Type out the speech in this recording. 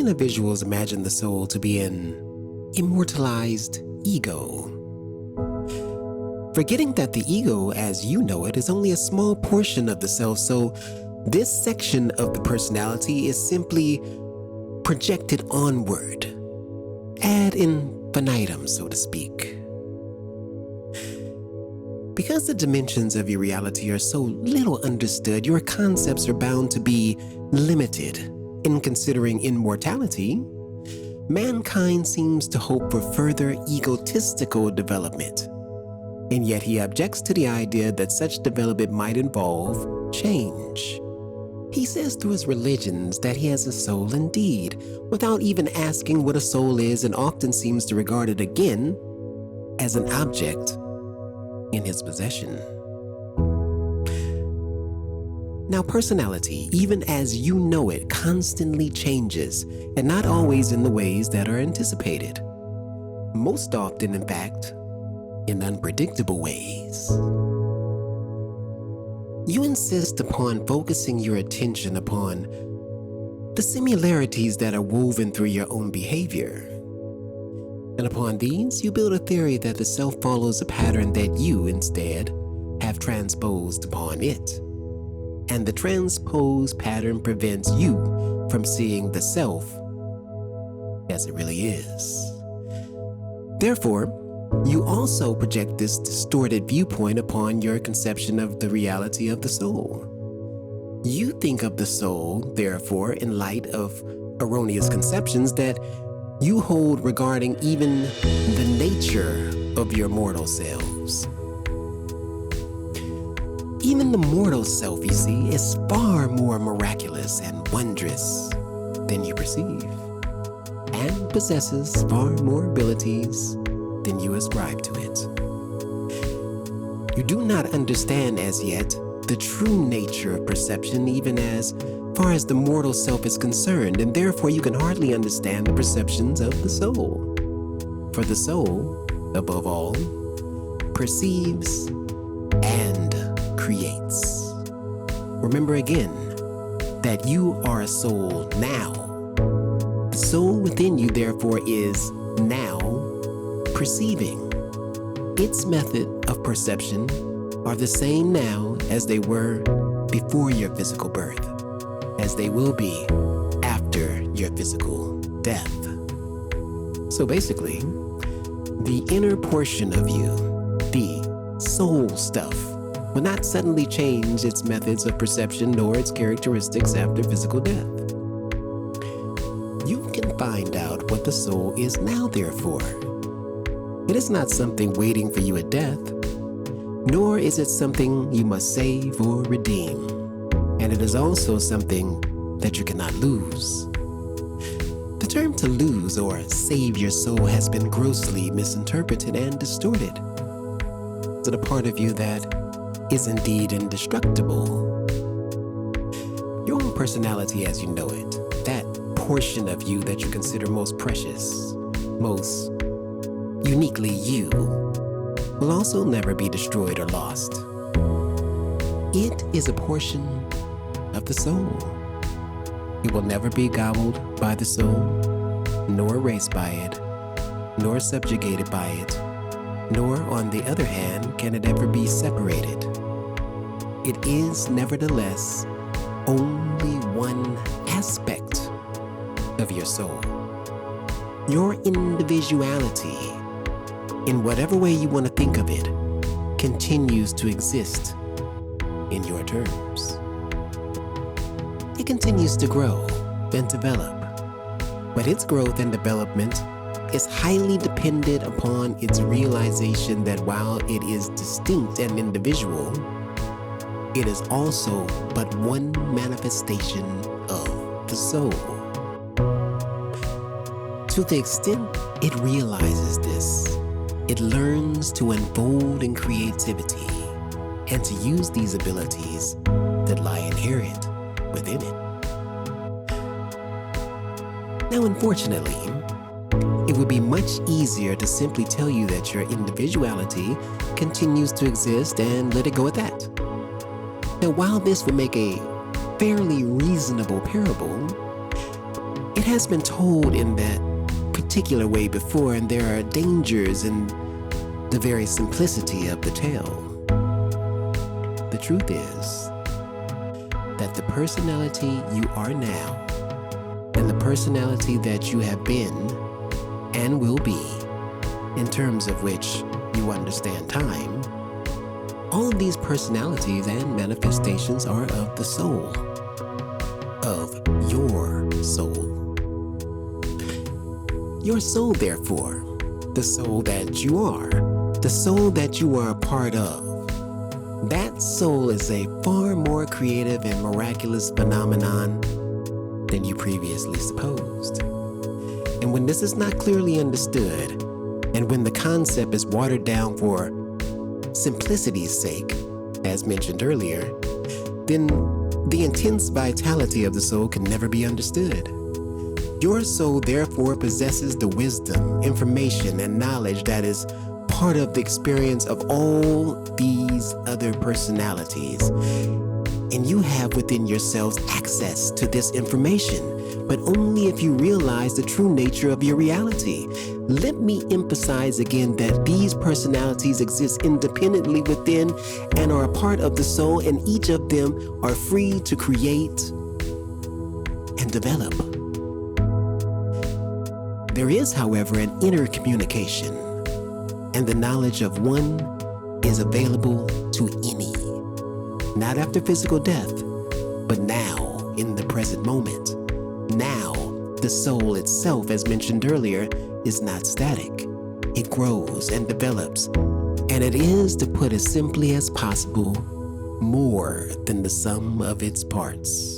individuals imagine the soul to be an immortalized ego, forgetting that the ego, as you know it, is only a small portion of the self, so this section of the personality is simply projected onward, ad infinitum, so to speak. Because the dimensions of your reality are so little understood, your concepts are bound to be limited. In considering immortality, mankind seems to hope for further egotistical development, and yet he objects to the idea that such development might involve change. He says through his religions that he has a soul indeed, without even asking what a soul is, and often seems to regard it again as an object in his possession. Now, personality, even as you know it, constantly changes, and not always in the ways that are anticipated. Most often, in fact, in unpredictable ways. You insist upon focusing your attention upon the similarities that are woven through your own behavior. And upon these, you build a theory that the self follows a pattern that you, instead, have transposed upon it. And the transposed pattern prevents you from seeing the self as it really is. Therefore, you also project this distorted viewpoint upon your conception of the reality of the soul. You think of the soul, therefore, in light of erroneous conceptions that you hold regarding even the nature of your mortal selves. Even the mortal self, you see, is far more miraculous and wondrous than you perceive, and possesses far more abilities than you ascribe to it. You do not understand as yet the true nature of perception, even as far as the mortal self is concerned, and therefore you can hardly understand the perceptions of the soul. For the soul, above all, perceives and creates. Remember again that you are a soul now. The soul within you, therefore, is now perceiving. Its method of perception are the same now as they were before your physical birth, as they will be after your physical death. So basically, the inner portion of you, the soul stuff, will not suddenly change its methods of perception nor its characteristics after physical death. You can find out what the soul is now, therefore. It is not something waiting for you at death, nor is it something you must save or redeem. And it is also something that you cannot lose. The term to lose or save your soul has been grossly misinterpreted and distorted. Is it a part of you that is indeed indestructible? Your own personality as you know it, that portion of you that you consider most precious, most uniquely you, will also never be destroyed or lost. It is a portion of the soul. It will never be gobbled by the soul, nor erased by it, nor subjugated by it, nor, on the other hand, can it ever be separated. It is, nevertheless, only one aspect of your soul. Your individuality, in whatever way you want to think of it, continues to exist in your terms. It continues to grow and develop, but its growth and development is highly dependent upon its realization that while it is distinct and individual, it is also but one manifestation of the soul. To the extent it realizes this, it learns to unfold in creativity and to use these abilities that lie inherent within it. Now, unfortunately, it would be much easier to simply tell you that your individuality continues to exist and let it go at that. Now, while this would make a fairly reasonable parable, It has been told in that particular way before, and there are dangers in the very simplicity of the tale. The truth is that the personality you are now and the personality that you have been and will be, in terms of which you understand time, all of these personalities and manifestations are of the soul, of your soul. Your soul, therefore, the soul that you are, the soul that you are a part of, that soul is a far more creative and miraculous phenomenon than you previously supposed. And when this is not clearly understood, and when the concept is watered down for simplicity's sake, as mentioned earlier, then the intense vitality of the soul can never be understood. Your soul therefore possesses the wisdom, information, and knowledge that is part of the experience of all these other personalities. And you have within yourselves access to this information, but only if you realize the true nature of your reality. Let me emphasize again that these personalities exist independently within and are a part of the soul, and each of them are free to create and develop. There is, however, an inner communication, and the knowledge of one is available to any. Not after physical death, but now, in the present moment. Now, the soul itself, as mentioned earlier, is not static. It grows and develops, and it is, to put as simply as possible, more than the sum of its parts.